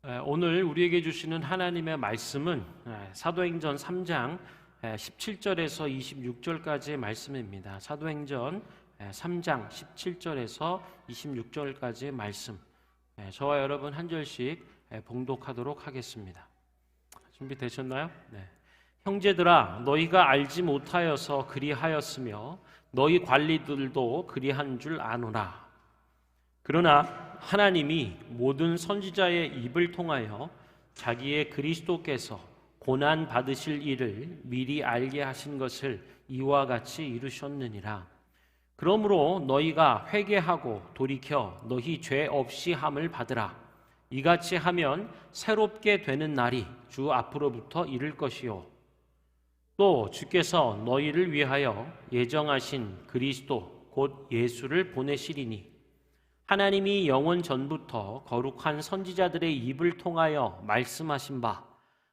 오늘 우리에게 주시는 하나님의 말씀은 사도행전 3장 17절에서 26절까지의 말씀입니다. 사도행전 3장 17절에서 26절까지의 말씀. 저와 여러분 한 절씩 봉독하도록 하겠습니다. 준비되셨나요? 네. 형제들아, 너희가 알지 못하여서 그리하였으며 너희 관리들도 그리한 줄 아노라. 그러나 하나님이 모든 선지자의 입을 통하여 자기의 그리스도께서 고난 받으실 일을 미리 알게 하신 것을 이와 같이 이루셨느니라. 그러므로 너희가 회개하고 돌이켜 너희 죄 없이 함을 받으라. 이같이 하면 새롭게 되는 날이 주 앞으로부터 이를 것이요, 또 주께서 너희를 위하여 예정하신 그리스도 곧 예수를 보내시리니 하나님이 영원 전부터 거룩한 선지자들의 입을 통하여 말씀하신 바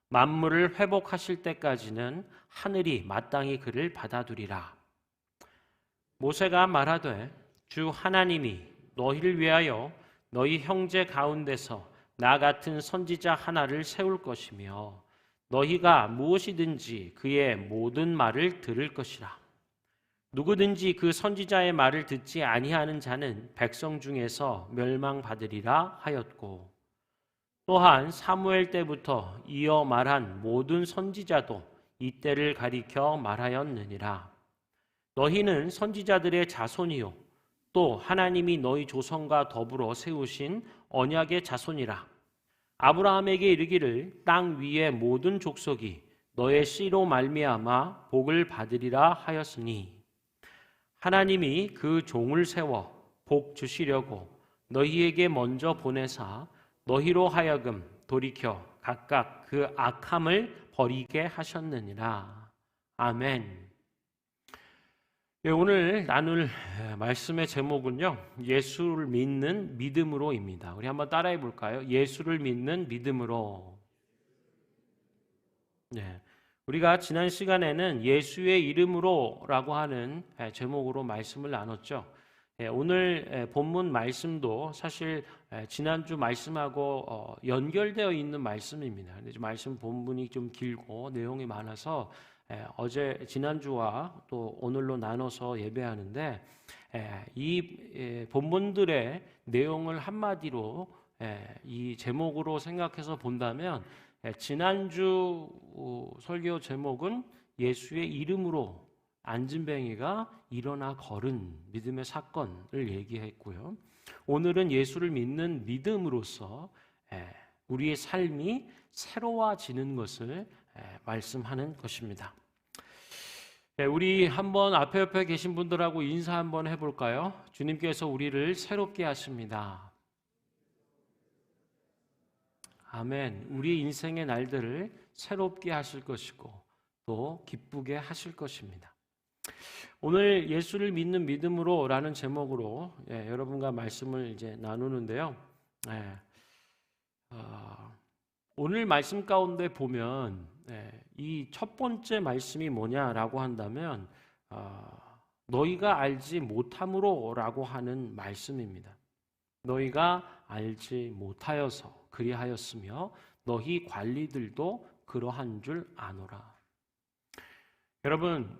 만물을 회복하실 때까지는 하늘이 마땅히 그를 받아두리라. 모세가 말하되 주 하나님이 너희를 위하여 너희 형제 가운데서 나 같은 선지자 하나를 세울 것이며 너희가 무엇이든지 그의 모든 말을 들을 것이라. 누구든지 그 선지자의 말을 듣지 아니하는 자는 백성 중에서 멸망받으리라 하였고, 또한 사무엘 때부터 이어 말한 모든 선지자도 이때를 가리켜 말하였느니라. 너희는 선지자들의 자손이요 또 하나님이 너희 조상과 더불어 세우신 언약의 자손이라. 아브라함에게 이르기를 땅 위의 모든 족속이 너의 씨로 말미암아 복을 받으리라 하였으니 하나님이 그 종을 세워 복 주시려고 너희에게 먼저 보내사 너희로 하여금 돌이켜 각각 그 악함을 버리게 하셨느니라. 아멘. 오늘 나눌 말씀의 제목은요, 예수를 믿는 믿음으로입니다. 우리 한번 따라해 볼까요? 예수를 믿는 믿음으로. 네. 우리가 지난 시간에는 예수의 이름으로라고 하는 제목으로 말씀을 나눴죠. 오늘 본문 말씀도 사실 지난주 말씀하고 연결되어 있는 말씀입니다. 말씀 본문이 좀 길고 내용이 많아서 어제 지난주와 또 오늘로 나눠서 예배하는데 이 본문들의 내용을 한마디로 이 제목으로 생각해서 본다면 지난주 설교 제목은 예수의 이름으로 안진뱅이가 일어나 걸은 믿음의 사건을 얘기했고요. 오늘은 예수를 믿는 믿음으로써 우리의 삶이 새로워지는 것을 말씀하는 것입니다. 우리 한번 앞에 계신 분들하고 인사 한번 해볼까요? 주님께서 우리를 새롭게 하십니다. 아멘. 우리 인생의 날들을 새롭게 하실 것이고 또 기쁘게 하실 것입니다. 오늘 예수를 믿는 믿음으로라는 제목으로 여러분과 말씀을 이제 나누는데요. 오늘 말씀 가운데 보면 이 첫 번째 말씀이 뭐냐라고 한다면 너희가 알지 못함으로라고 하는 말씀입니다. 너희가 알지 못하여서 그리하였으며 너희 관리들도 그러한 줄 아노라. 여러분,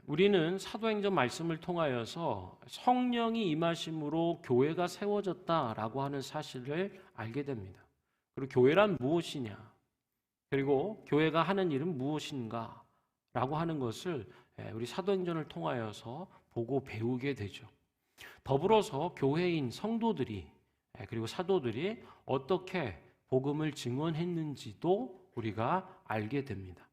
우리는 사도행전 말씀을 통하여서 성령이 임하심으로 교회가 세워졌다라고 하는 사실을 알게 됩니다. 그리고 교회란 무엇이냐? 그리고 교회가 하는 일은 무엇인가? 라고 하는 것을 우리 사도행전을 통하여서 보고 배우게 되죠. 더불어서 교회인 성도들이 그리고 사도들이 어떻게 복음을 증언했는지도 우리가 알게 됩니다.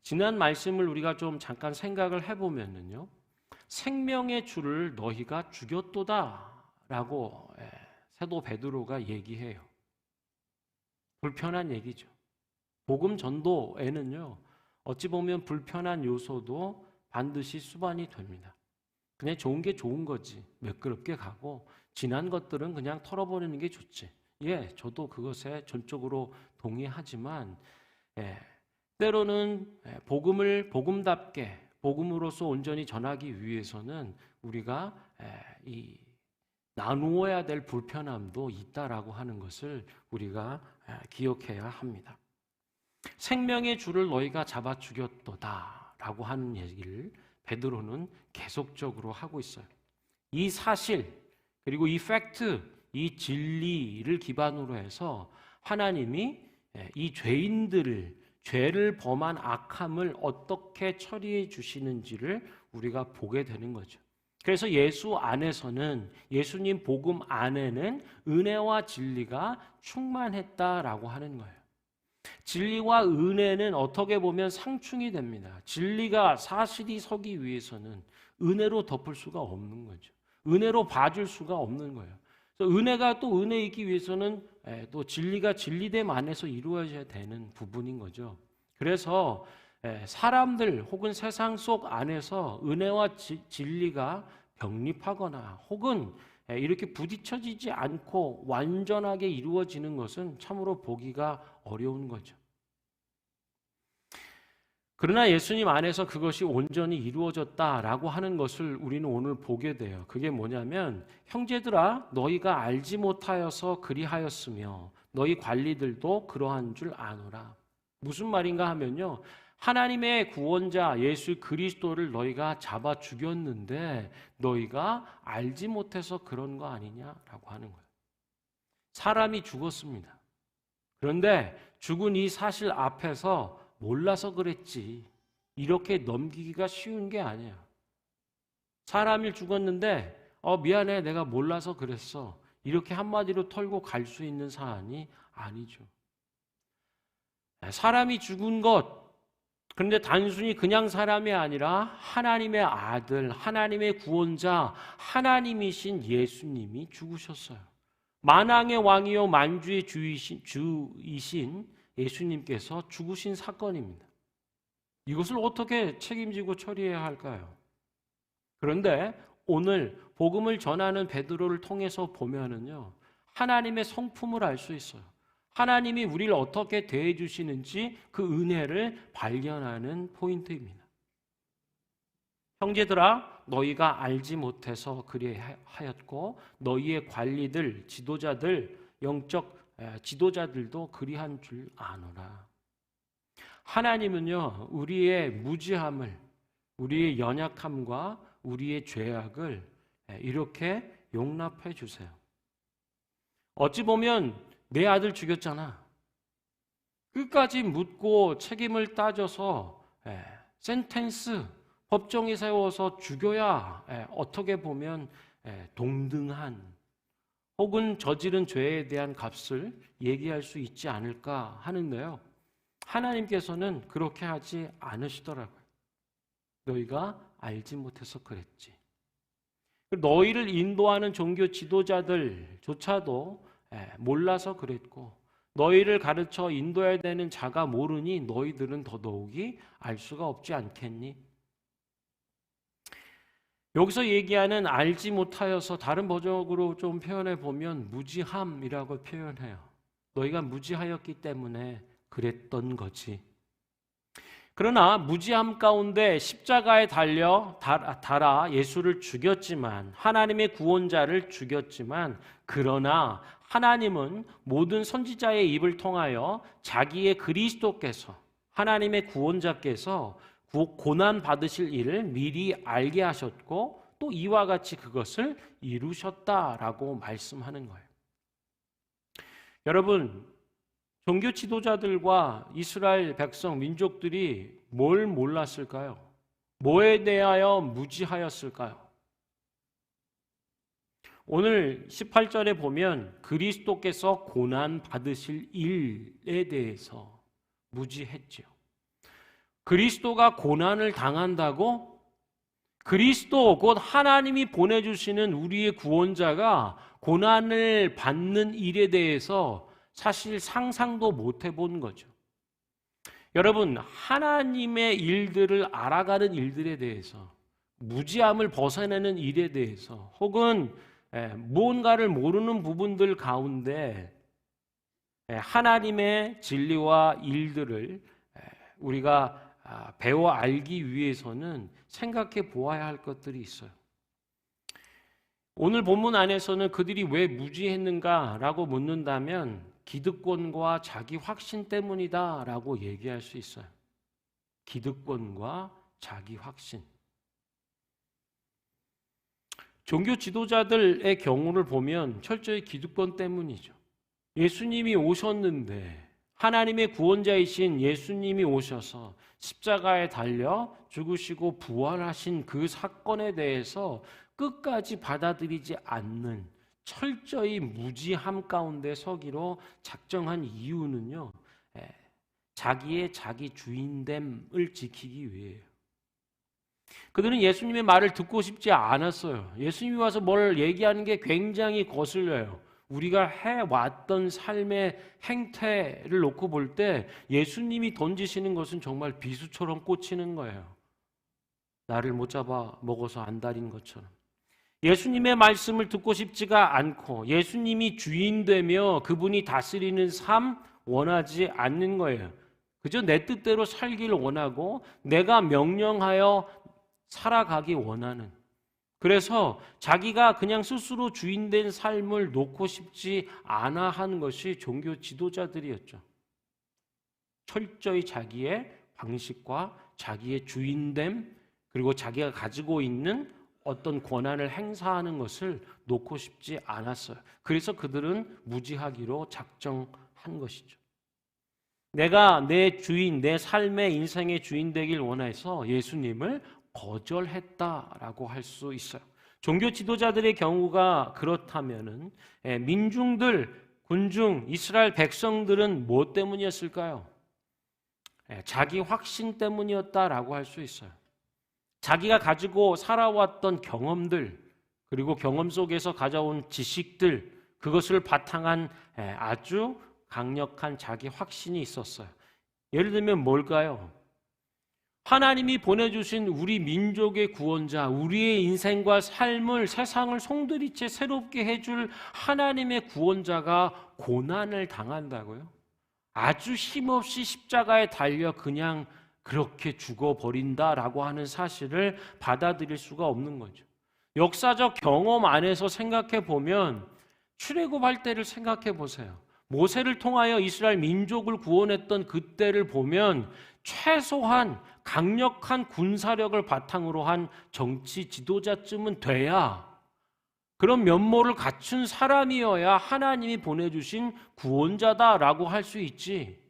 지난 말씀을 우리가 좀 잠깐 생각을 해보면요, 생명의 주를 너희가 죽였도다라고 사도 베드로가 얘기해요. 불편한 얘기죠. 복음 전도에는요, 어찌 보면 불편한 요소도 반드시 수반이 됩니다. 그냥 좋은 게 좋은 거지. 매끄럽게 가고 지난 것들은 그냥 털어버리는 게 좋지. 저도 그것에 전적으로 동의하지만 때로는 복음을 복음답게 복음으로서 온전히 전하기 위해서는 우리가 이 나누어야 될 불편함도 있다라고 하는 것을 우리가 기억해야 합니다. 생명의 줄을 너희가 잡아 죽였도다라고 하는 얘기를 베드로는 계속적으로 하고 있어요. 이 사실 그리고 이 팩트, 이 진리를 기반으로 해서 하나님이 이 죄인들을 죄를 범한 악함을 어떻게 처리해 주시는지를 우리가 보게 되는 거죠. 그래서 예수 안에서는 예수님 복음 안에는 은혜와 진리가 충만했다라고 하는 거예요. 진리와 은혜는 어떻게 보면 상충이 됩니다. 진리가 사실이 서기 위해서는 은혜로 덮을 수가 없는 거죠. 은혜로 봐줄 수가 없는 거예요. 그래서 은혜가 또 은혜이기 위해서는 또 진리가 진리됨 안에서 이루어져야 되는 부분인 거죠. 그래서 사람들 혹은 세상 속 안에서 은혜와 진리가 병립하거나 혹은 이렇게 부딪혀지지 않고 완전하게 이루어지는 것은 참으로 보기가 어려운 거죠. 그러나 예수님 안에서 그것이 온전히 이루어졌다라고 하는 것을 우리는 오늘 보게 돼요. 그게 뭐냐면 형제들아 너희가 알지 못하여서 그리하였으며 너희 관리들도 그러한 줄 아노라. 무슨 말인가 하면요. 하나님의 구원자 예수 그리스도를 너희가 잡아 죽였는데 너희가 알지 못해서 그런 거 아니냐라고 하는 거예요. 사람이 죽었습니다. 그런데 죽은 이 사실 앞에서 몰라서 그랬지 이렇게 넘기기가 쉬운 게 아니야. 사람이 죽었는데 미안해 내가 몰라서 그랬어 이렇게 한마디로 털고 갈 수 있는 사안이 아니죠. 사람이 죽은 것 그런데 단순히 그냥 사람이 아니라 하나님의 아들 하나님의 구원자 하나님이신 예수님이 죽으셨어요. 만왕의 왕이요 만주의 주이신 예수님께서 죽으신 사건입니다. 이것을 어떻게 책임지고 처리해야 할까요? 그런데 오늘 복음을 전하는 베드로를 통해서 보면은요, 하나님의 성품을 알 수 있어요. 하나님이 우리를 어떻게 대해 주시는지 그 은혜를 발견하는 포인트입니다. 형제들아 너희가 알지 못해서 그리하였고 너희의 관리들, 지도자들, 영적 지도자들도 그리한 줄 아노라. 하나님은요 우리의 무지함을 우리의 연약함과 우리의 죄악을 이렇게 용납해 주세요. 어찌 보면 내 아들 죽였잖아. 끝까지 묻고 책임을 따져서 센텐스 법정에 세워서 죽여야 어떻게 보면 동등한 혹은 저지른 죄에 대한 값을 얘기할 수 있지 않을까 하는데요. 하나님께서는 그렇게 하지 않으시더라고요. 너희가 알지 못해서 그랬지. 너희를 인도하는 종교 지도자들조차도 몰라서 그랬고 너희를 가르쳐 인도해야 되는 자가 모르니 너희들은 더더욱이 알 수가 없지 않겠니? 여기서 얘기하는 알지 못하여서 다른 버전으로 좀 표현해 보면 무지함이라고 표현해요. 너희가 무지하였기 때문에 그랬던 거지. 그러나 무지함 가운데 십자가에 달아 예수를 죽였지만 하나님의 구원자를 죽였지만 그러나 하나님은 모든 선지자의 입을 통하여 자기의 그리스도께서 하나님의 구원자께서 고난 받으실 일을 미리 알게 하셨고 또 이와 같이 그것을 이루셨다라고 말씀하는 거예요. 여러분, 종교 지도자들과 이스라엘 백성, 민족들이 뭘 몰랐을까요? 뭐에 대하여 무지하였을까요? 오늘 18절에 보면 그리스도께서 고난 받으실 일에 대해서 무지했죠. 그리스도가 고난을 당한다고? 그리스도 곧 하나님이 보내주시는 우리의 구원자가 고난을 받는 일에 대해서 사실 상상도 못 해본 거죠. 여러분, 하나님의 일들을 알아가는 일들에 대해서 무지함을 벗어내는 일에 대해서 혹은 무언가를 모르는 부분들 가운데 하나님의 진리와 일들을 우리가 배워 알기 위해서는 생각해 보아야 할 것들이 있어요. 오늘 본문 안에서는 그들이 왜 무지했는가라고 묻는다면 기득권과 자기 확신 때문이다라고 얘기할 수 있어요. 기득권과 자기 확신. 종교 지도자들의 경우를 보면 철저히 기득권 때문이죠. 예수님이 오셨는데 하나님의 구원자이신 예수님이 오셔서 십자가에 달려 죽으시고 부활하신 그 사건에 대해서 끝까지 받아들이지 않는 철저히 무지함 가운데 서기로 작정한 이유는요, 자기의 자기 주인됨을 지키기 위해요. 그들은 예수님의 말을 듣고 싶지 않았어요. 예수님이 와서 뭘 얘기하는 게 굉장히 거슬려요. 우리가 해왔던 삶의 행태를 놓고 볼 때 예수님이 던지시는 것은 정말 비수처럼 꽂히는 거예요. 나를 못 잡아 먹어서 안달인 것처럼. 예수님의 말씀을 듣고 싶지가 않고 예수님이 주인 되며 그분이 다스리는 삶 원하지 않는 거예요. 그저 내 뜻대로 살기를 원하고 내가 명령하여 살아가기 원하는, 그래서 자기가 그냥 스스로 주인된 삶을 놓고 싶지 않아 하는 것이 종교 지도자들이었죠. 철저히 자기의 방식과 자기의 주인됨 그리고 자기가 가지고 있는 어떤 권한을 행사하는 것을 놓고 싶지 않았어요. 그래서 그들은 무지하기로 작정한 것이죠. 내가 내 주인, 내 삶의 인생의 주인 되길 원해서 예수님을 거절했다라고 할 수 있어요. 종교 지도자들의 경우가 그렇다면은 민중들, 군중, 이스라엘 백성들은 뭐 때문이었을까요? 자기 확신 때문이었다라고 할 수 있어요. 자기가 가지고 살아왔던 경험들, 그리고 경험 속에서 가져온 지식들, 그것을 바탕한 아주 강력한 자기 확신이 있었어요. 예를 들면 뭘까요? 하나님이 보내주신 우리 민족의 구원자, 우리의 인생과 삶을, 세상을 송두리째 새롭게 해줄 하나님의 구원자가 고난을 당한다고요? 아주 힘없이 십자가에 달려 그냥 그렇게 죽어버린다라고 하는 사실을 받아들일 수가 없는 거죠. 역사적 경험 안에서 생각해 보면 출애굽할 때를 생각해 보세요. 모세를 통하여 이스라엘 민족을 구원했던 그때를 보면 최소한 강력한 군사력을 바탕으로 한 정치 지도자쯤은 돼야, 그런 면모를 갖춘 사람이어야 하나님이 보내주신 구원자다라고 할 수 있지,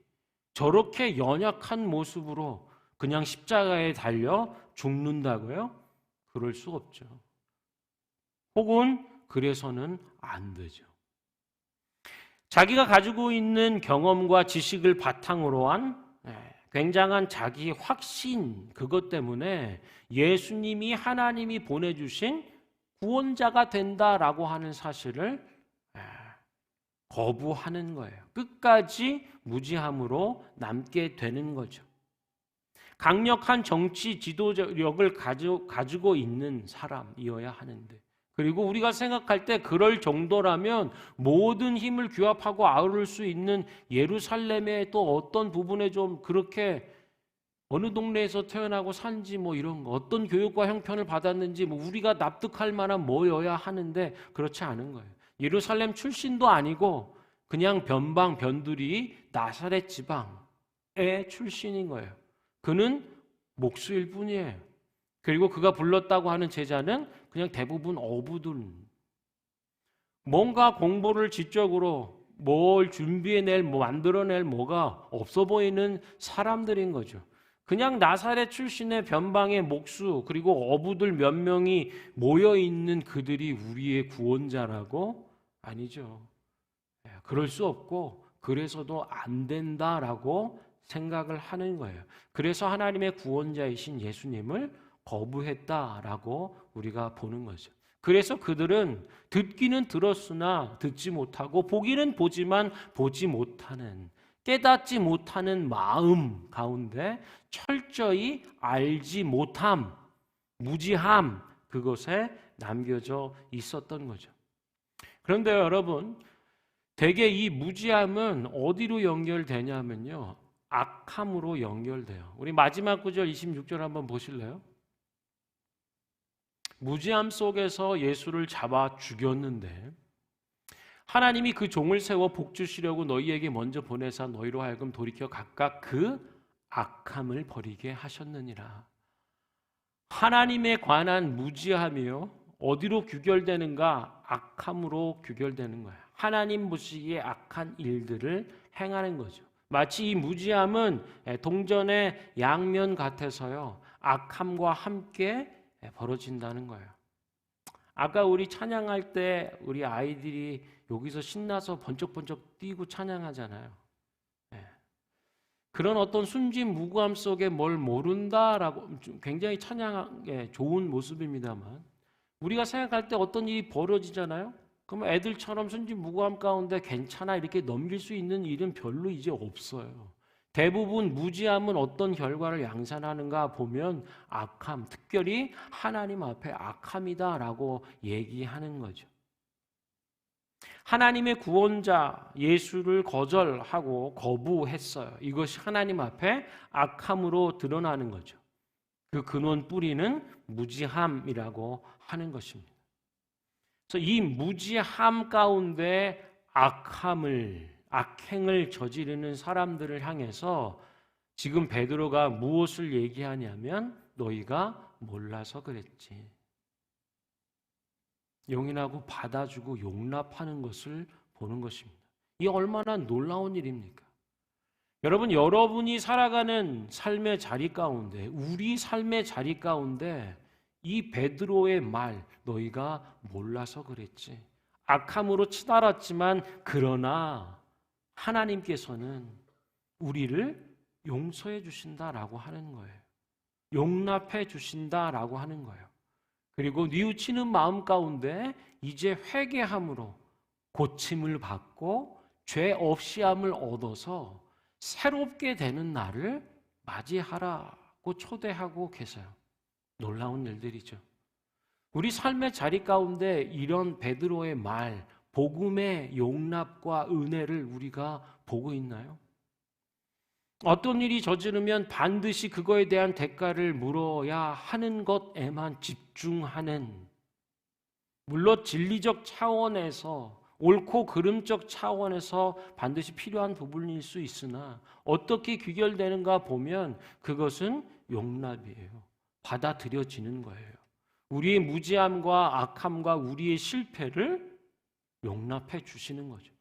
저렇게 연약한 모습으로 그냥 십자가에 달려 죽는다고요? 그럴 수 없죠. 혹은 그래서는 안 되죠. 자기가 가지고 있는 경험과 지식을 바탕으로 한 굉장한 자기 확신, 그것 때문에 예수님이 하나님이 보내주신 구원자가 된다라고 하는 사실을 거부하는 거예요. 끝까지 무지함으로 남게 되는 거죠. 강력한 정치 지도력을 가지고 있는 사람이어야 하는데, 그리고 우리가 생각할 때 그럴 정도라면 모든 힘을 규합하고 아우를 수 있는 예루살렘의 또 어떤 부분에 좀 그렇게 어느 동네에서 태어나고 산지 뭐 이런 거, 어떤 교육과 형편을 받았는지 뭐 우리가 납득할 만한 뭐여야 하는데 그렇지 않은 거예요. 예루살렘 출신도 아니고 그냥 변방 변두리 나사렛 지방의 출신인 거예요. 그는 목수일 뿐이에요. 그리고 그가 불렀다고 하는 제자는 그냥 대부분 어부들. 뭔가 공부를 지적으로 뭘 준비해낼, 뭐 만들어낼 뭐가 없어 보이는 사람들인 거죠. 그냥 나사렛 출신의 변방의 목수 그리고 어부들 몇 명이 모여있는 그들이 우리의 구원자라고? 아니죠. 그럴 수 없고 그래서도 안 된다라고 생각을 하는 거예요. 그래서 하나님의 구원자이신 예수님을 거부했다라고 우리가 보는 거죠. 그래서 그들은 듣기는 들었으나 듣지 못하고 보기는 보지만 보지 못하는, 깨닫지 못하는 마음 가운데 철저히 알지 못함, 무지함, 그것에 남겨져 있었던 거죠. 그런데 여러분, 대개 이 무지함은 어디로 연결되냐면요, 악함으로 연결돼요. 우리 마지막 구절 26절 한번 보실래요? 무지함 속에서 예수를 잡아 죽였는데 하나님이 그 종을 세워 복 주시려고 너희에게 먼저 보내사 너희로 하여금 돌이켜 각각 그 악함을 버리게 하셨느니라. 하나님에 관한 무지함이요, 어디로 규결되는가? 악함으로 규결되는 거예요. 하나님 보시기에 악한 일들을 행하는 거죠. 마치 이 무지함은 동전의 양면 같아서요, 악함과 함께 벌어진다는 거예요. 아까 우리 찬양할 때 우리 아이들이 여기서 신나서 번쩍번쩍 뛰고 찬양하잖아요. 그런 어떤 순진무구함 속에 뭘 모른다라고 굉장히 찬양하기 좋은 모습입니다만, 우리가 생각할 때 어떤 일이 벌어지잖아요. 그러면 애들처럼 순진무구함 가운데 괜찮아 이렇게 넘길 수 있는 일은 별로 이제 없어요. 대부분 무지함은 어떤 결과를 양산하는가 보면 악함, 특별히 하나님 앞에 악함이다라고 얘기하는 거죠. 하나님의 구원자 예수를 거절하고 거부했어요. 이것이 하나님 앞에 악함으로 드러나는 거죠. 그 근원 뿌리는 무지함이라고 하는 것입니다. 그래서 이 무지함 가운데 악행을 저지르는 사람들을 향해서 지금 베드로가 무엇을 얘기하냐면 너희가 몰라서 그랬지. 용인하고 받아주고 용납하는 것을 보는 것입니다. 이 얼마나 놀라운 일입니까? 여러분, 여러분이 살아가는 삶의 자리 가운데, 우리 삶의 자리 가운데 이 베드로의 말, 너희가 몰라서 그랬지. 악함으로 치달았지만 그러나 하나님께서는 우리를 용서해 주신다라고 하는 거예요. 용납해 주신다라고 하는 거예요. 그리고 뉘우치는 마음 가운데 이제 회개함으로 고침을 받고 죄 없이함을 얻어서 새롭게 되는 날을 맞이하라고 초대하고 계세요. 놀라운 일들이죠. 우리 삶의 자리 가운데 이런 베드로의 말, 복음의 용납과 은혜를 우리가 보고 있나요? 어떤 일이 저지르면 반드시 그거에 대한 대가를 물어야 하는 것에만 집중하는, 물론 진리적 차원에서 옳고 그름적 차원에서 반드시 필요한 부분일 수 있으나 어떻게 귀결되는가 보면 그것은 용납이에요. 받아들여지는 거예요. 우리의 무지함과 악함과 우리의 실패를 용납해 주시는 거죠.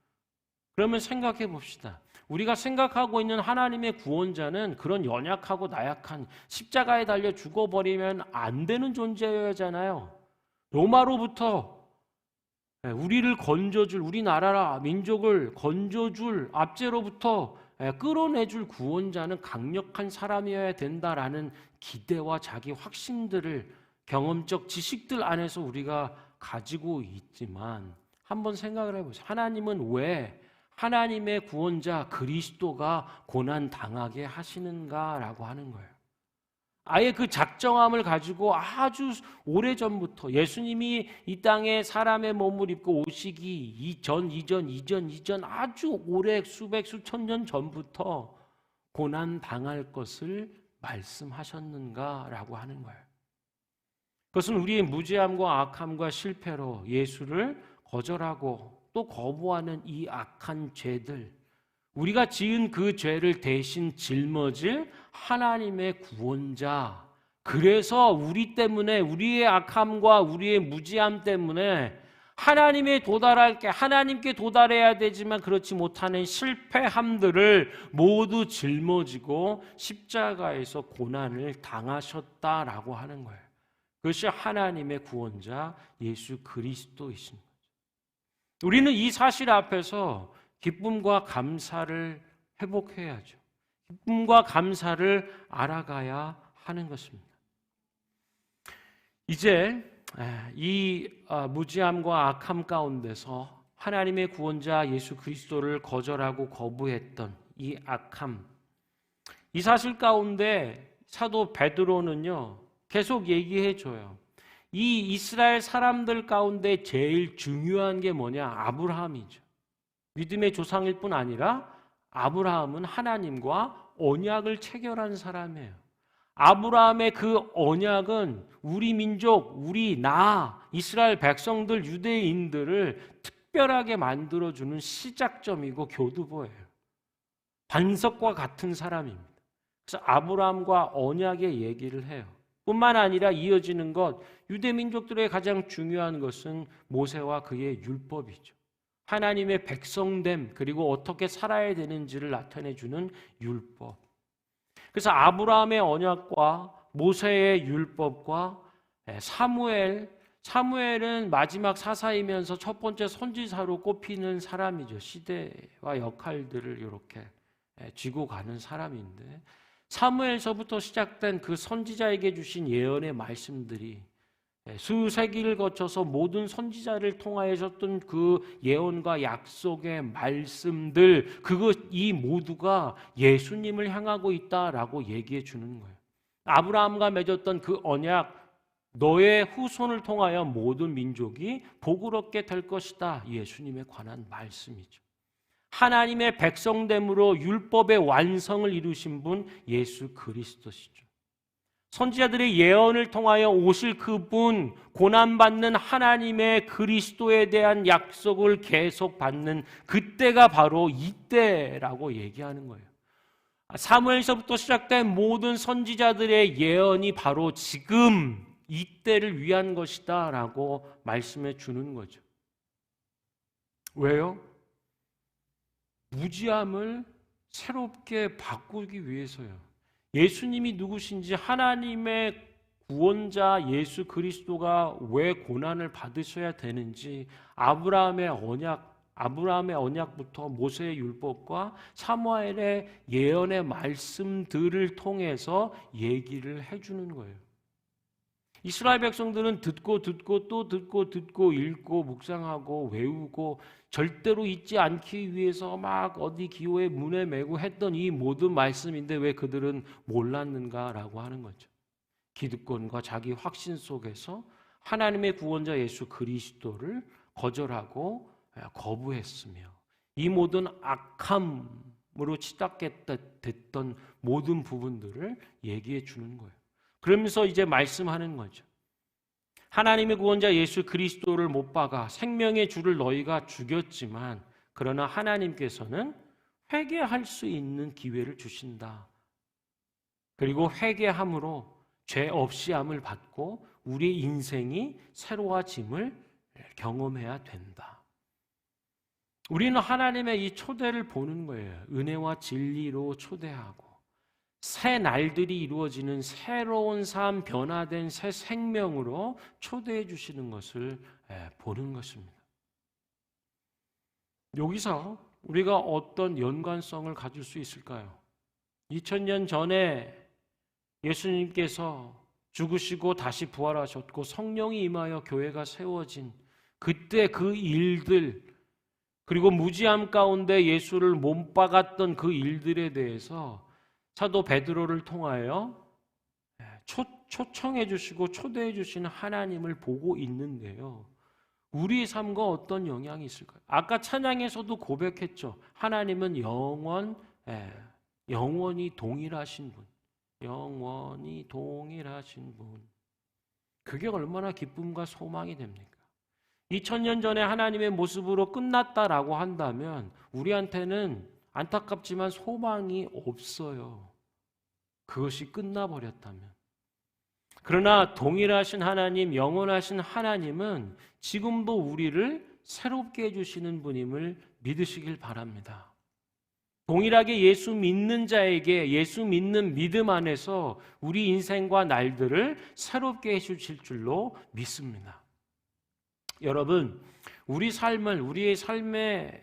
그러면 생각해 봅시다. 우리가 생각하고 있는 하나님의 구원자는 그런 연약하고 나약한, 십자가에 달려 죽어버리면 안 되는 존재여야잖아요. 로마로부터 우리를 건져줄, 우리나라 민족을 건져줄, 압제로부터 끌어내줄 구원자는 강력한 사람이어야 된다라는 기대와 자기 확신들을 경험적 지식들 안에서 우리가 가지고 있지만 한번 생각을 해보세요. 하나님은 왜 하나님의 구원자 그리스도가 고난 당하게 하시는가라고 하는 거예요. 아예 그 작정함을 가지고 아주 오래전부터 예수님이 이 땅에 사람의 몸을 입고 오시기 이전 아주 오래 수천 년 전부터 고난 당할 것을 말씀하셨는가라고 하는 거예요. 그것은 우리의 무지함과 악함과 실패로 예수를 거절하고 또 거부하는 이 악한 죄들, 우리가 지은 그 죄를 대신 짊어질 하나님의 구원자, 그래서 우리 때문에, 우리의 악함과 우리의 무지함 때문에 하나님께 도달해야 되지만 그렇지 못하는 실패함들을 모두 짊어지고 십자가에서 고난을 당하셨다라고 하는 거예요. 그것이 하나님의 구원자 예수 그리스도이신 거죠. 우리는 이 사실 앞에서 기쁨과 감사를 회복해야죠. 기쁨과 감사를 알아가야 하는 것입니다. 이제 이 무지함과 악함 가운데서 하나님의 구원자 예수 그리스도를 거절하고 거부했던 이 악함, 이 사실 가운데 사도 베드로는요 계속 얘기해줘요. 이 이스라엘 사람들 가운데 제일 중요한 게 뭐냐? 아브라함이죠. 믿음의 조상일 뿐 아니라 아브라함은 하나님과 언약을 체결한 사람이에요. 아브라함의 그 언약은 우리 민족, 이스라엘 백성들, 유대인들을 특별하게 만들어주는 시작점이고 교두보예요. 반석과 같은 사람입니다. 그래서 아브라함과 언약의 얘기를 해요. 뿐만 아니라 이어지는 것, 유대 민족들의 가장 중요한 것은 모세와 그의 율법이죠. 하나님의 백성됨, 그리고 어떻게 살아야 되는지를 나타내주는 율법. 그래서 아브라함의 언약과 모세의 율법과 사무엘은 마지막 사사이면서 첫 번째 선지자로 꼽히는 사람이죠. 시대와 역할들을 이렇게 쥐고 가는 사람인데, 사무엘서부터 시작된 그 선지자에게 주신 예언의 말씀들이 수세기를 거쳐서 모든 선지자를 통하여졌던 그 예언과 약속의 말씀들, 이 모두가 예수님을 향하고 있다라고 얘기해 주는 거예요. 아브라함과 맺었던 그 언약, 너의 후손을 통하여 모든 민족이 복을 얻게 될 것이다. 예수님에 관한 말씀이죠. 하나님의 백성됨으로 율법의 완성을 이루신 분 예수 그리스도시죠. 선지자들의 예언을 통하여 오실 그분, 고난받는 하나님의 그리스도에 대한 약속을 계속 받는 그때가 바로 이때라고 얘기하는 거예요. 사무엘서부터 시작된 모든 선지자들의 예언이 바로 지금 이때를 위한 것이다 라고 말씀해 주는 거죠. 왜요? 무지함을 새롭게 바꾸기 위해서요. 예수님이 누구신지, 하나님의 구원자 예수 그리스도가 왜 고난을 받으셔야 되는지 아브라함의 언약부터 모세의 율법과 사무엘의 예언의 말씀들을 통해서 얘기를 해주는 거예요. 이스라엘 백성들은 듣고 또 듣고 읽고 묵상하고 외우고 절대로 잊지 않기 위해서 막 어디 기호의 문에 메고 했던 이 모든 말씀인데 왜 그들은 몰랐는가라고 하는 거죠. 기득권과 자기 확신 속에서 하나님의 구원자 예수 그리스도를 거절하고 거부했으며 이 모든 악함으로 치닫겠던 모든 부분들을 얘기해 주는 거예요. 그러면서 이제 말씀하는 거죠. 하나님의 구원자 예수 그리스도를 못 박아 생명의 주를 너희가 죽였지만 그러나 하나님께서는 회개할 수 있는 기회를 주신다. 그리고 회개함으로 죄 없이함을 받고 우리의 인생이 새로워짐을 경험해야 된다. 우리는 하나님의 이 초대를 보는 거예요. 은혜와 진리로 초대하고 새 날들이 이루어지는 새로운 삶, 변화된 새 생명으로 초대해 주시는 것을 보는 것입니다. 여기서 우리가 어떤 연관성을 가질 수 있을까요? 2000년 전에 예수님께서 죽으시고 다시 부활하셨고 성령이 임하여 교회가 세워진 그때 그 일들, 그리고 무지함 가운데 예수를 못 박았던 그 일들에 대해서 사도 베드로를 통하여 초청해 주시고 초대해 주시는 하나님을 보고 있는데요. 우리의 삶과 어떤 영향이 있을까요? 아까 찬양에서도 고백했죠. 하나님은 영원히 동일하신 분. 영원히 동일하신 분. 그게 얼마나 기쁨과 소망이 됩니까? 2000년 전에 하나님의 모습으로 끝났다라고 한다면 우리한테는 안타깝지만 소망이 없어요. 그것이 끝나버렸다면. 그러나 동일하신 하나님, 영원하신 하나님은 지금도 우리를 새롭게 해주시는 분임을 믿으시길 바랍니다. 동일하게 예수 믿는 자에게 예수 믿는 믿음 안에서 우리 인생과 날들을 새롭게 해주실 줄로 믿습니다. 여러분, 우리의 삶의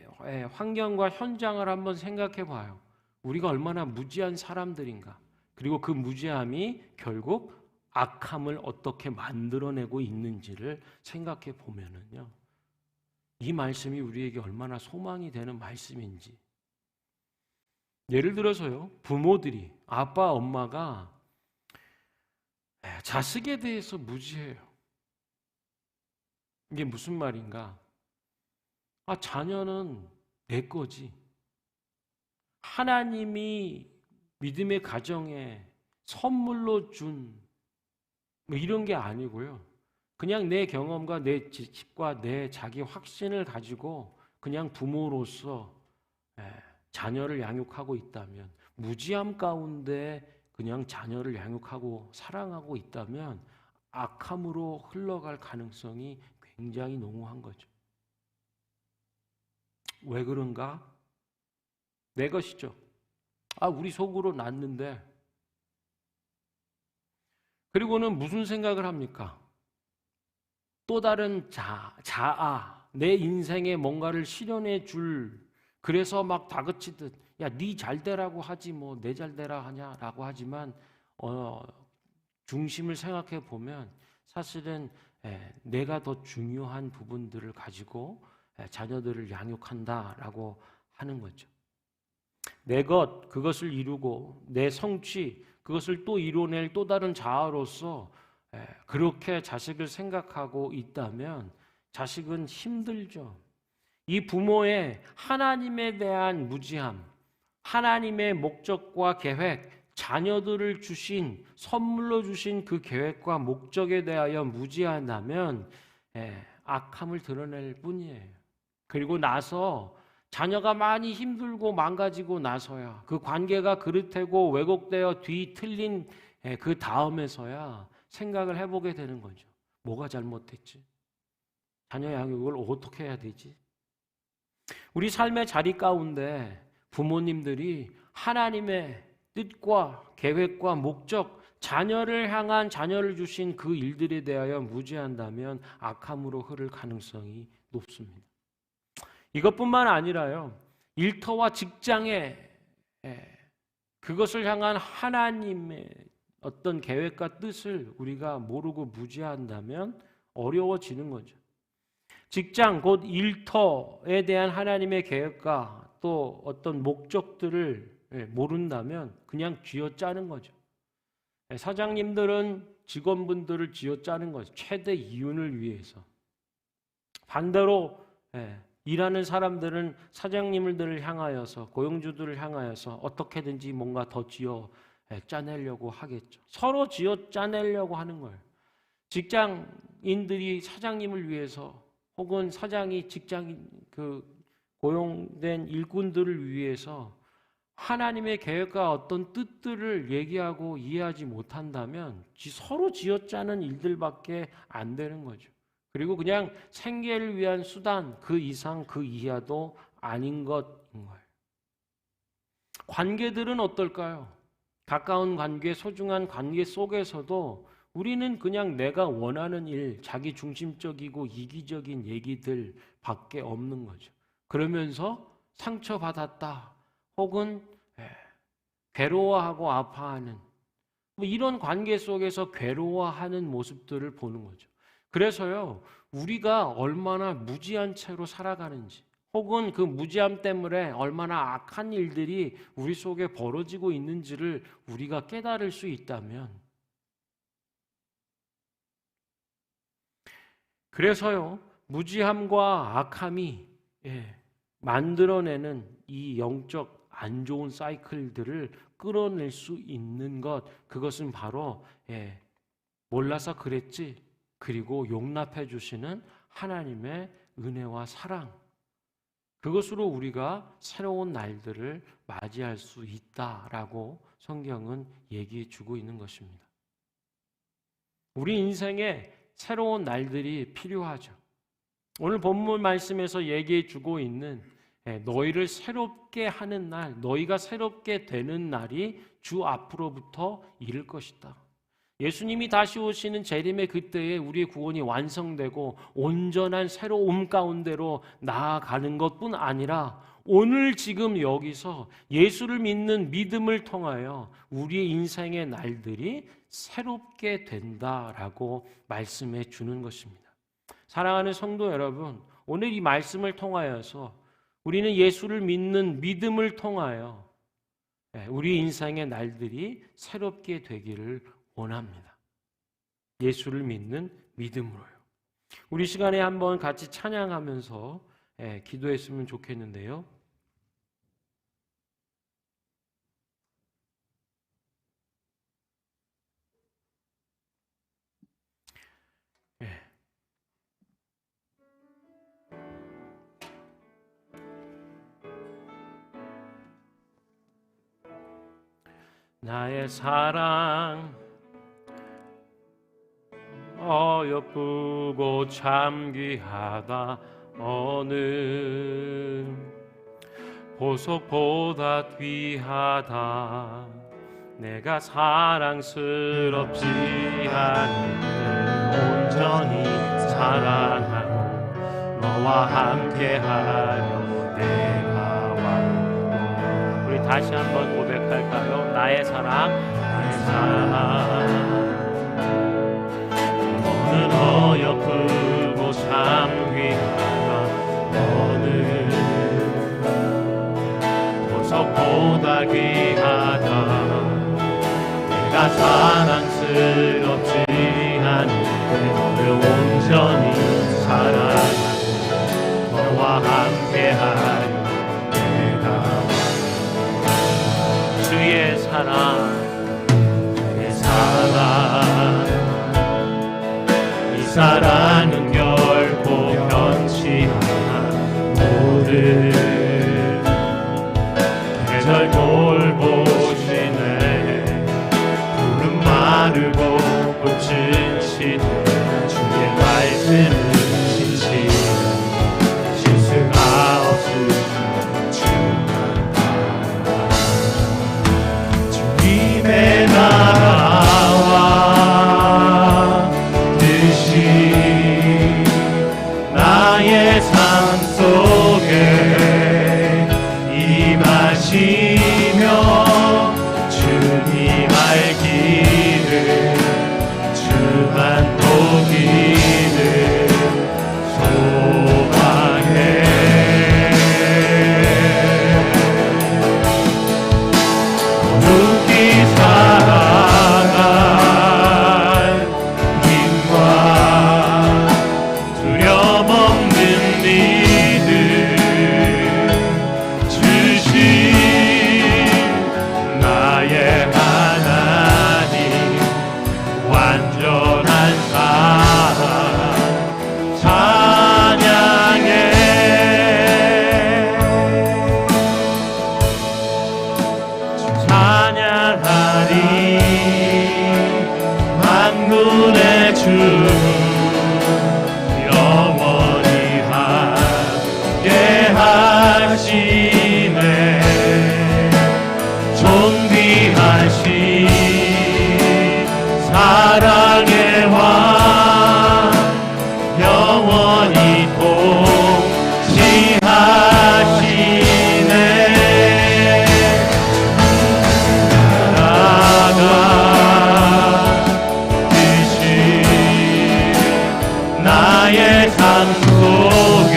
환경과 현장을 한번 생각해 봐요. 우리가 얼마나 무지한 사람들인가. 그리고 그 무지함이 결국 악함을 어떻게 만들어내고 있는지를 생각해 보면은요. 이 말씀이 우리에게 얼마나 소망이 되는 말씀인지. 예를 들어서요. 부모들이, 아빠, 엄마가 자식에 대해서 무지해요. 이게 무슨 말인가? 자녀는 내 거지. 하나님이 믿음의 가정에 선물로 준 뭐 이런 게 아니고요. 그냥 내 경험과 내 지식과 내 자기 확신을 가지고 그냥 부모로서 자녀를 양육하고 있다면, 무지함 가운데 그냥 자녀를 양육하고 사랑하고 있다면 악함으로 흘러갈 가능성이 굉장히 농후한 거죠. 왜 그런가? 내 것이죠. 우리 속으로 났는데, 그리고는 무슨 생각을 합니까? 또 다른 자아, 내 인생에 뭔가를 실현해 줄, 그래서 막 다그치듯, 야, 네 잘되라고 하지 뭐 내 잘되라 하냐라고 하지만 중심을 생각해 보면 사실은 내가 더 중요한 부분들을 가지고 자녀들을 양육한다라고 하는 거죠. 내 것, 그것을 이루고 내 성취, 그것을 또 이뤄낼 또 다른 자아로서 그렇게 자식을 생각하고 있다면 자식은 힘들죠. 이 부모의 하나님에 대한 무지함, 하나님의 목적과 계획, 자녀들을 주신, 선물로 주신 그 계획과 목적에 대하여 무지한다면 악함을 드러낼 뿐이에요. 그리고 나서 자녀가 많이 힘들고 망가지고 나서야, 그 관계가 그릇되고 왜곡되어 뒤틀린 그 다음에서야 생각을 해보게 되는 거죠. 뭐가 잘못됐지? 자녀 양육을 어떻게 해야 되지? 우리 삶의 자리 가운데 부모님들이 하나님의 뜻과 계획과 목적, 자녀를 향한, 자녀를 주신 그 일들에 대하여 무지한다면 악함으로 흐를 가능성이 높습니다. 이것뿐만 아니라요, 일터와 직장에 그것을 향한 하나님의 어떤 계획과 뜻을 우리가 모르고 무지한다면 어려워지는 거죠. 직장, 곧 일터에 대한 하나님의 계획과 또 어떤 목적들을 모른다면 그냥 쥐어짜는 거죠. 사장님들은 직원분들을 쥐어짜는 거죠. 최대 이윤을 위해서. 반대로 일하는 사람들은 사장님들을 향하여서, 고용주들을 향하여서 어떻게든지 뭔가 더 쥐어 짜내려고 하겠죠. 서로 쥐어 짜내려고 하는 거예요. 직장인들이 사장님을 위해서, 혹은 사장이 직장인 고용된 일꾼들을 위해서 하나님의 계획과 어떤 뜻들을 얘기하고 이해하지 못한다면 서로 쥐어짜는 일들밖에 안 되는 거죠. 그리고 그냥 생계를 위한 수단, 그 이상 그 이하도 아닌 것인 거예요. 관계들은 어떨까요? 가까운 관계, 소중한 관계 속에서도 우리는 그냥 내가 원하는 일, 자기 중심적이고 이기적인 얘기들 밖에 없는 거죠. 그러면서 상처받았다, 혹은 괴로워하고 아파하는, 이런 관계 속에서 괴로워하는 모습들을 보는 거죠. 그래서요, 우리가 얼마나 무지한 채로 살아가는지, 혹은 그 무지함 때문에 얼마나 악한 일들이 우리 속에 벌어지고 있는지를 우리가 깨달을 수 있다면, 그래서요, 무지함과 악함이 만들어내는 이 영적 안 좋은 사이클들을 끌어낼 수 있는 것, 그것은 바로 몰라서 그랬지, 그리고 용납해 주시는 하나님의 은혜와 사랑, 그것으로 우리가 새로운 날들을 맞이할 수 있다라고 성경은 얘기해 주고 있는 것입니다. 우리 인생에 새로운 날들이 필요하죠. 오늘 본문 말씀에서 얘기해 주고 있는 너희를 새롭게 하는 날, 너희가 새롭게 되는 날이 주 앞으로부터 이를 것이다. 예수님이 다시 오시는 재림의 그때에 우리의 구원이 완성되고 온전한 새로움 가운데로 나아가는 것뿐 아니라 오늘 지금 여기서 예수를 믿는 믿음을 통하여 우리의 인생의 날들이 새롭게 된다라고 말씀해 주는 것입니다. 사랑하는 성도 여러분, 오늘 이 말씀을 통하여서 우리는 예수를 믿는 믿음을 통하여 우리 인생의 날들이 새롭게 되기를 원합니다. 예수를 믿는 믿음으로요. 우리 시간에 한번 같이 찬양하면서 기도했으면 좋겠는데요. 나의 사랑 어여쁘고 참 귀하다. 어느 보석보다 귀하다. 내가 사랑스럽지 않은데 온전히 사랑하고 너와 함께하려 내가 왔고. 우리 다시 한번 고백할까요? 나의 사랑, 나의 사랑 너는 어여쁘고 참 귀하다. 너는 보석보다 귀하다. 내가 사랑스럽지 않은데 너를 온전히 사랑하고 너와 함께하려 내가 왔다. 주의 사랑, 주의 사랑, 이 사랑은 결코 변치 않아. 모든 계절 돌보시네. 마르고 꽃은 시들 주의 말씀은 진실 실수가 없으신 주만 주님의 나라와 뜻이 나의 삶 속에 임하시며 주님 알기를 주만 보기를 소망해. 거룩히 살아갈 힘과 두려움 없는 믿음 주신 나의 하나님 완전한 사랑 찬양해. 찬양하리 만군의 주 영원히 함께 하시네. 존귀하신 사랑의 왕 영원히 통치하시네. 나라가 뜻이 나의 삶 속에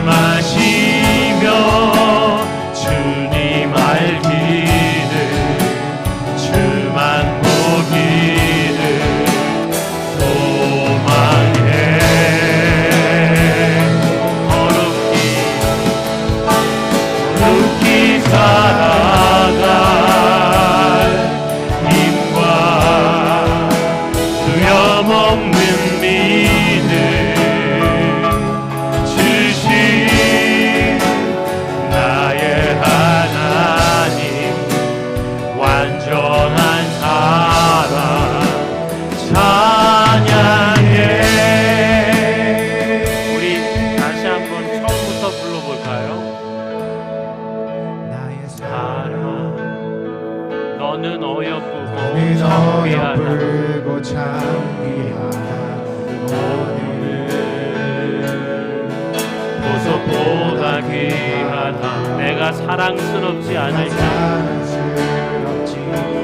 임하시며 주님 알기를 주만 보기를 소망해. 거룩히 살아갈 힘과 두려움 없는 믿음 주신 나의 하나님 완전한 사랑 찬양해. 우리 다시 한번 처음부터 불러볼까요? 나의 사랑 너는 어여쁘고 참 귀하다. 너는 보석보다 귀하다. 내가 사랑스럽지 않을 때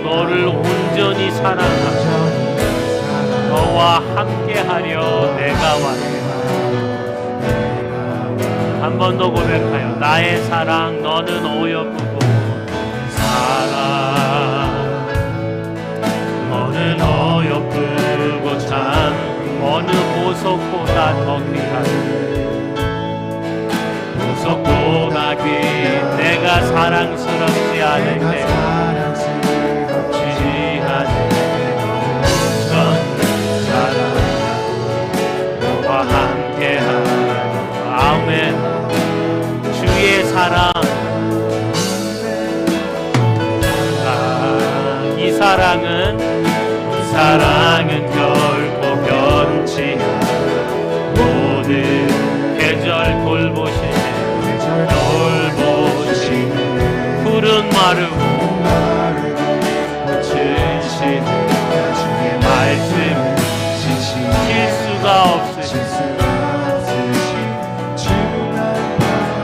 너를 온전히 사랑하고 너와 함께하려 내가 왔다. 한 번 더 고백하여 나의 사랑 너는 어여쁘고 사랑 너는 어여쁘고 참 어느 보석보다 더 귀하다. 보석보다 귀 내가 사랑스럽지 않을 때 지지하는 전 사랑 너와 함께하는 아멘. 주의 사랑 마르고 꽃은 시든 주의 말씀 실수가 없으신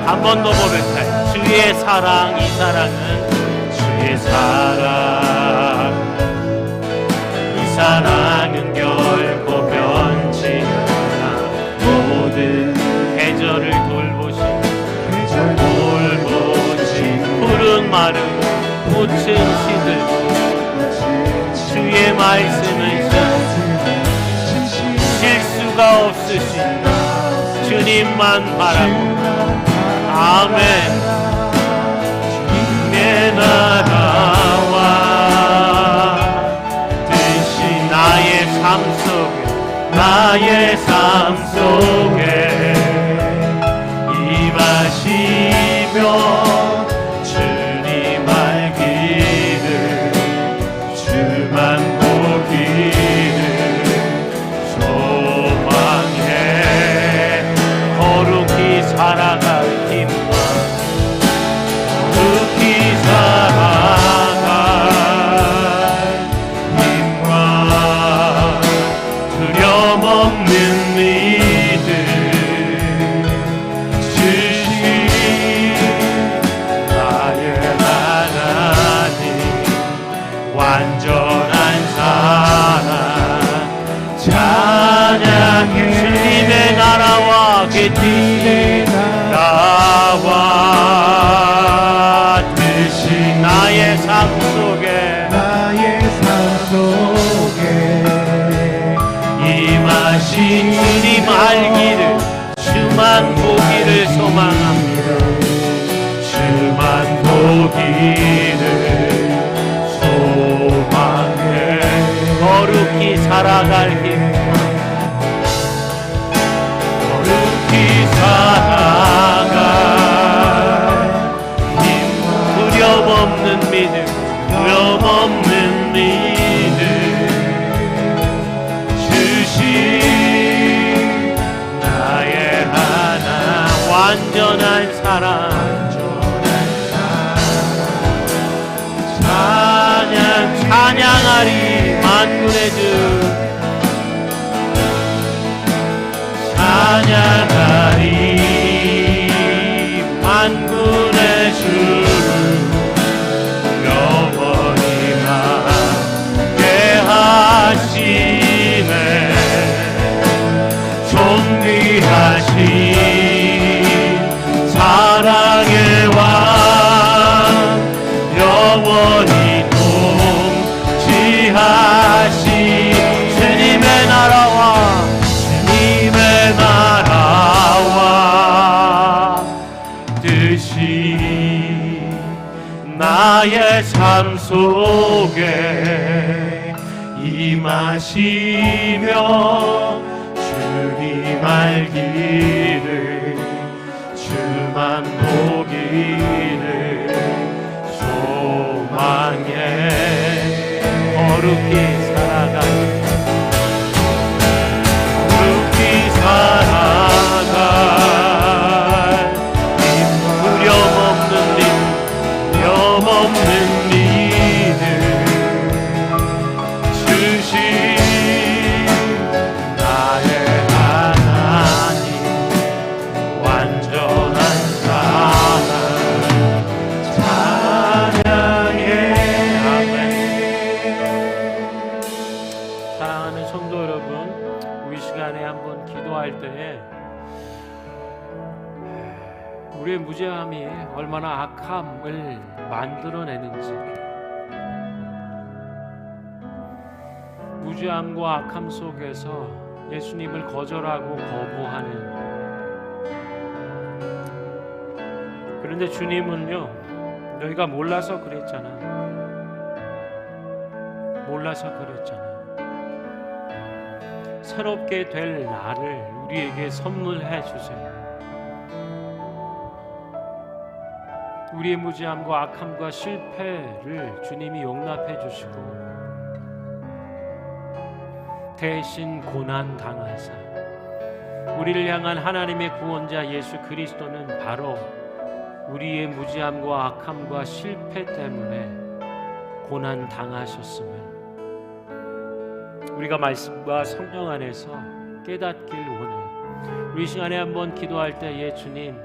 한 번 더 고백해. 주의 사랑, 이 사랑은 주의 사랑, 이 사랑은 결코 변치 않아. 모든 계절을 돌보신 푸른 마르고 꽃은 시들고 주의 말씀은 실수가 없으신 주님만 바라고. 아멘. 주님의 나라와 뜻이 나의 삶 속에 임하시며 주님 알기를 주만 보기를 소망해. 거룩히 살아갈 힘과 거룩히 살아갈 힘과 두려움없는 믿음 주신 나의 하나님, 완전한 사랑 찬양해. 주님의 나라와 그 뜻이 나와 뜻이 나의 삶 속에 임하신 주님 알기를 주만 보기를 소망합니다. 주만 보기를 소망해. 거룩히 살아갈 힘, 거룩히 살아갈 힘, 두려움 없는 믿음, 두려움 없는 믿음 주신 나의 하나, 완전한 사랑 찬양하리. 만군의 주 찬양하리. 만군의 주 영원히 함께 하시네. 존귀하신 사랑의 왕 영원히 통치하신 주님의 나라와 뜻이 나의 삶 속에 임하시며 주님 알기를 주만 보기를 소망해. 거룩히 살아갈 두려움 없는 믿음 주신 나의 하나님, 완전한 사랑 찬양해. 아멘. 사랑하는 성도 여러분, 우리 시간에 한번 기도할 때에 우리의 무죄함이 얼마나 악함을 만들어내는지, 무죄함과 악함 속에서 예수님을 거절하고 거부하는, 그런데 주님은요, 너희가 몰라서 그랬잖아. 몰라서 그랬잖아. 새롭게 될 나를 우리에게 선물해 주세요. 우리의 무지함과 악함과 실패를 주님이 용납해 주시고 대신 고난 당하사 우리를 향한 하나님의 구원자 예수 그리스도는 바로 우리의 무지함과 악함과 실패 때문에 고난 당하셨음을 우리가 말씀과 성령 안에서 깨닫길 원해요. 우리 시간에 한번 기도할 때에 주님,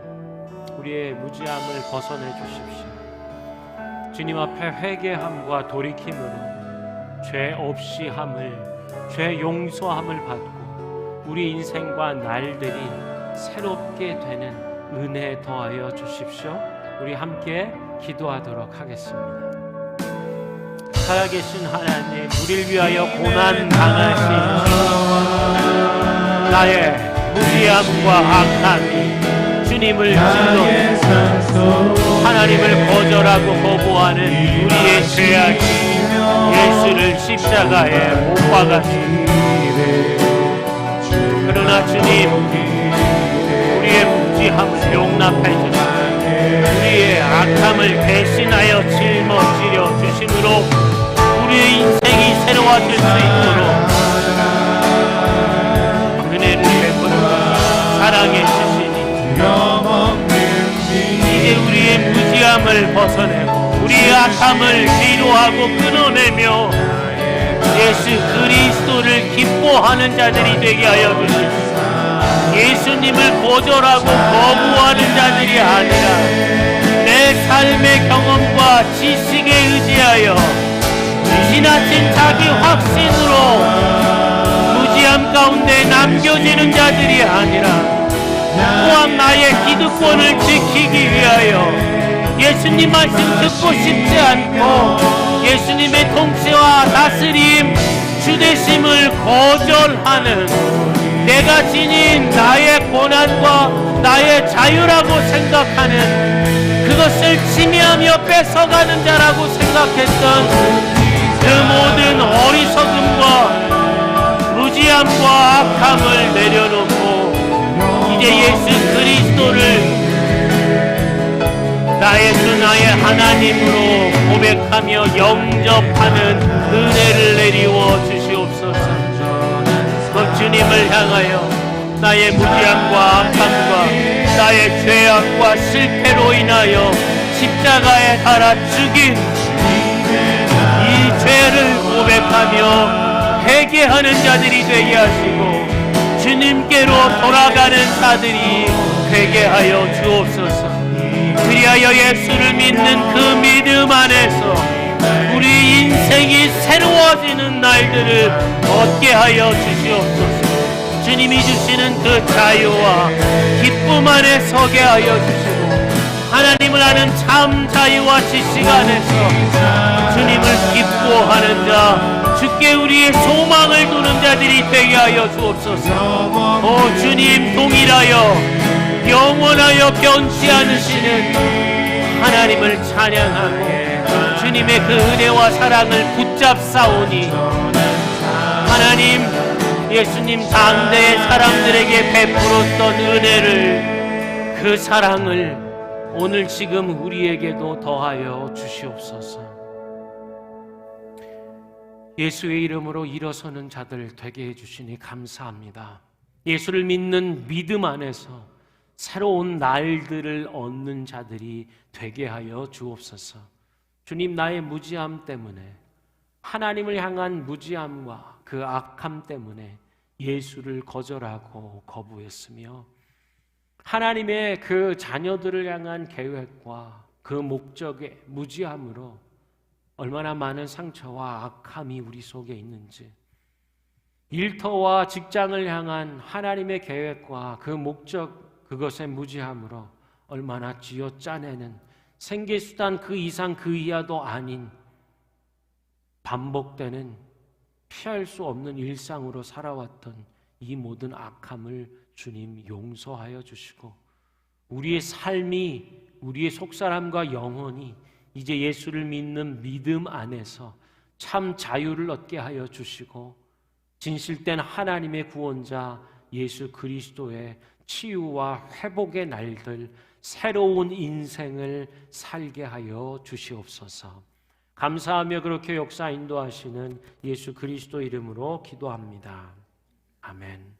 우리의 무지함을 벗어내 주십시오. 주님 앞에 회개함과 돌이킴으로 죄 없이 함을, 죄 용서함을 받고 우리 인생과 날들이 새롭게 되는 은혜 더하여 주십시오. 우리 함께 기도하도록 하겠습니다. 살아계신 하나님, 우리를 위하여 고난 당하신 나의 무지함과 악함이 주님을 찔러 하나님을 거절하고 거부하는 우리의 죄악이 예수를 십자가에 못 박았습니다. 그러나 주님, 우리의 무지함을 용납해 주시고 우리의 악함을 대신하여 짊어지려 주심으로 우리의 인생이 새로워질 수 있도록 은혜를 베풀어 사랑해 주시니 이제 우리의 무지함을 벗어내고 우리의 악함을 위로하고 끊어내며 예수 그리스도를 기뻐하는 자들이 되게 하여 주십시오. 예수님을 거절하고 거부하는 자들이 아니라 내 삶의 경험과 지식에 의지하여 지나친 자기 확신으로 무지함 가운데 남겨지는 자들이 아니라 또한 나의 기득권을 지키기 위하여 예수님 말씀 듣고 싶지 않고 예수님의 통치와 다스림, 주대심을 거절하는 내가 지닌 나의 고난과 나의 자유라고 생각하는 그것을 침해하며 뺏어가는 자라고 생각했던 그 모든 어리석음과 무지함과 악함을 내려놓고 이제 예수 그리스도를 나의 주 나의 하나님으로 고백하며 영접하는 은혜를 내리워 주시옵소서. 그 주님을 향하여 나의 무지함과 악함과 나의 죄악과 실패로 인하여 십자가에 달아 죽인 이 죄를 고백하며 회개하는 자들이 되게 하시고 주님께로 돌아가는 자들이 되게 하여 주옵소서. 그리하여 예수를 믿는 그 믿음 안에서 우리 인생이 새로워지는 날들을 얻게 하여 주시옵소서. 주님이 주시는 그 자유와 기쁨 안에 서게 하여 주시고 하나님을 아는 참 자유와 지식 안에서 주님을 기뻐하는 자, 주께 우리의 소망을 두는 자들이 되게 하여 주옵소서. 오 주님, 동일하여 영원하여 변치 않으시는 하나님을 찬양하고 주님의 그 은혜와 사랑을 붙잡사오니 하나님, 예수님 당대의 사람들에게 베풀었던 은혜를, 그 사랑을 오늘 지금 우리에게도 더하여 주시옵소서. 예수의 이름으로 일어서는 자들 되게 해주시니 감사합니다. 예수를 믿는 믿음 안에서 새로운 날들을 얻는 자들이 되게 하여 주옵소서. 주님, 나의 무지함 때문에, 하나님을 향한 무지함과 그 악함 때문에 예수를 거절하고 거부했으며 하나님의 그 자녀들을 향한 계획과 그 목적의 무지함으로 얼마나 많은 상처와 악함이 우리 속에 있는지, 일터와 직장을 향한 하나님의 계획과 그 목적, 그것의 무지함으로 얼마나 쥐어짜내는 생계수단 그 이상 그 이하도 아닌 반복되는 피할 수 없는 일상으로 살아왔던 이 모든 악함을 주님 용서하여 주시고 우리의 삶이, 우리의 속사람과 영혼이 이제 예수를 믿는 믿음 안에서 참 자유를 얻게 하여 주시고 진실된 하나님의 구원자 예수 그리스도의 치유와 회복의 날들, 새로운 인생을 살게 하여 주시옵소서. 감사하며 그렇게 역사 인도하시는 예수 그리스도 이름으로 기도합니다. 아멘.